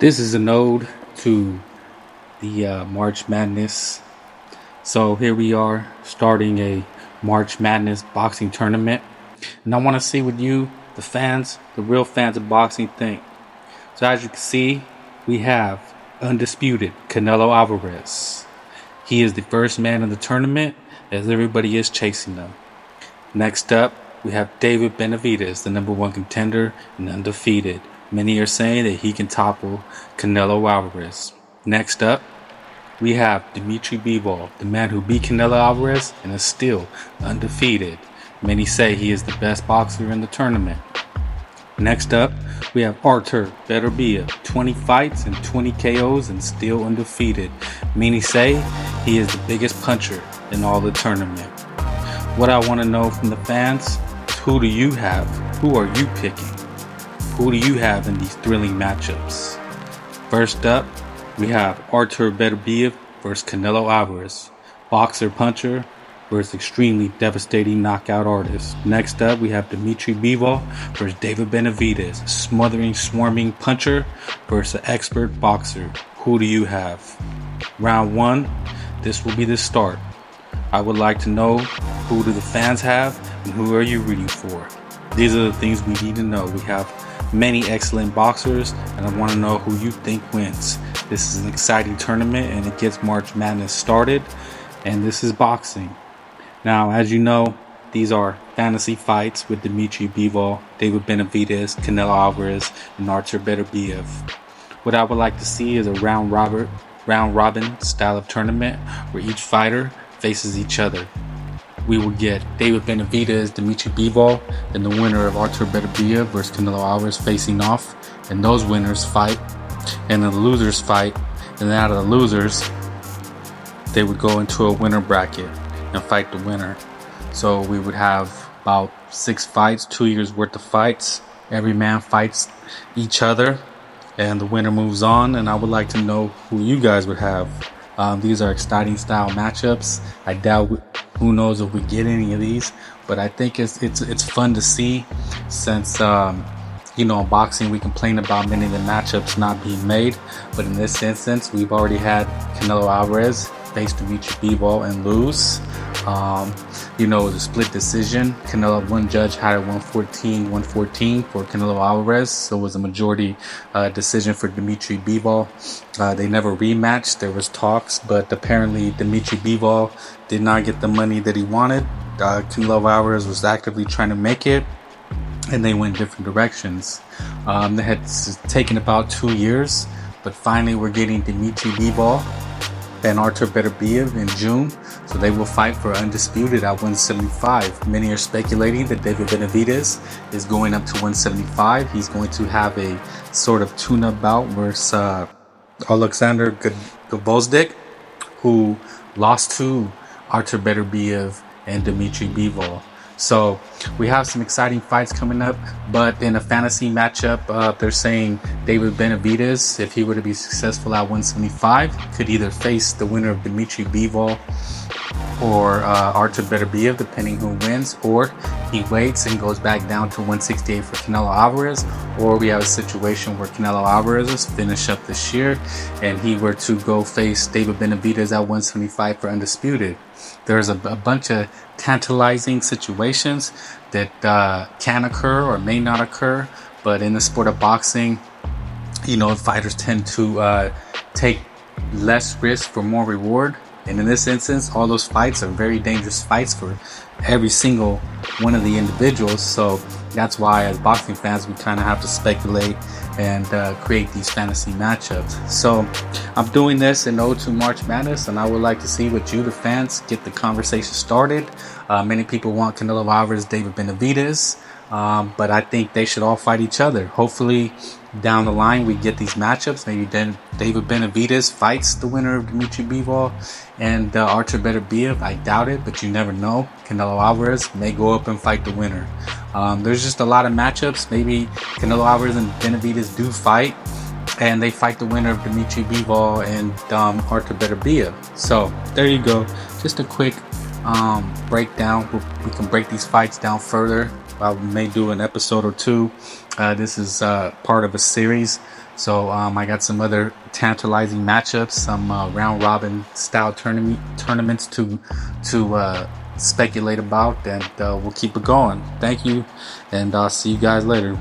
This is an ode to the March Madness. So here we are starting a March Madness boxing tournament. And I want to see what you, the fans, the real fans of boxing, think. So as you can see, we have undisputed Canelo Alvarez. He is the first man in the tournament as everybody is chasing him. Next up, we have David Benevidez, the number one contender and undefeated. Many are saying that he can topple Canelo Alvarez. Next up, we have Dimitry Bivol, the man who beat Canelo Alvarez and is still undefeated. Many say he is the best boxer in the tournament. Next up, we have Artur Beterbiev, 20 fights and 20 KOs and still undefeated. Many say he is the biggest puncher in all the tournament. What I want to know from the fans is, who do you have? Who are you picking? Who do you have in these thrilling matchups? First up, we have Artur Beterbiev versus Canelo Alvarez, boxer puncher versus extremely devastating knockout artist. Next up, we have Dimitry Bivol versus David Benevidez, smothering, swarming puncher versus expert boxer. Who do you have? Round one, this will be the start. I would like to know, who do the fans have and who are you rooting for? These are the things we need to know. We have many excellent boxers, and I want to know who you think wins. This is an exciting tournament, and it gets March Madness started, and this is boxing. Now, as you know, these are fantasy fights with Dimitry Bivol, David Benevidez, Canelo Alvarez, and Artur Beterbiev. What I would like to see is a round robin style of tournament where each fighter faces each other. We will get David Benevidez, Dimitry Bivol, and the winner of Artur Beterbiev versus Canelo Alvarez facing off, and those winners fight, and the losers fight, and then out of the losers, they would go into a winner bracket and fight the winner. So we would have about 6 fights, 2 years worth of fights. Every man fights each other, and the winner moves on. And I would like to know who you guys would have. These are exciting style matchups. I doubt, who knows if we get any of these, but I think it's fun to see, since in boxing we complain about many of the matchups not being made, but in this instance we've already had Canelo Alvarez face Dimitry Bivol and lose. It was a split decision. One judge had it 114 for Canelo Alvarez, so it was a majority decision for Dimitry Bivol. They never rematched. There was talks, but apparently Dimitry Bivol did not get the money that he wanted. Canelo Alvarez was actively trying to make it, and they went different directions. They had taken about 2 years, but finally we're getting Dimitry Bivol and Artur Beterbiev in June, so they will fight for undisputed at 175. Many are speculating that David Benevidez is going up to 175. He's going to have a sort of tune-up bout versus Alexander Gvozdyk, who lost to Artur Beterbiev and Dimitry Bivol. So we have some exciting fights coming up, but in a fantasy matchup, they're saying David Benevidez, if he were to be successful at 175, could either face the winner of Dimitry Bivol or Artur Beterbiev, depending who wins, or he waits and goes back down to 168 for Canelo Alvarez, or we have a situation where Canelo Alvarez is finish up this year and he were to go face David Benevidez at 175 for undisputed. There's a bunch of tantalizing situations that can occur or may not occur, but in the sport of boxing, fighters tend to take less risk for more reward. And in this instance, all those fights are very dangerous fights for every single one of the individuals. So that's why, as boxing fans, we kind of have to speculate and create these fantasy matchups. So I'm doing this in ode to March Madness, and I would like to see what you, the fans, get the conversation started. Many people want Canelo Alvarez, David Benevidez, but I think they should all fight each other. Hopefully down the line we get these matchups. Maybe then David Benevidez fights the winner of Dimitry Bivol and Artur Beterbiev. I doubt it, but you never know. Canelo Alvarez may go up and fight the winner. There's just a lot of matchups. Maybe Canelo Alvarez and Benevidez do fight, and they fight the winner of Dimitry Bivol and Artur Beterbiev. So there you go. Just a quick breakdown. We can break these fights down further I may do an episode or two. This is part of a series. So I got some other tantalizing matchups, some round robin style tournaments to speculate about, and we'll keep it going. Thank you, and I'll see you guys later.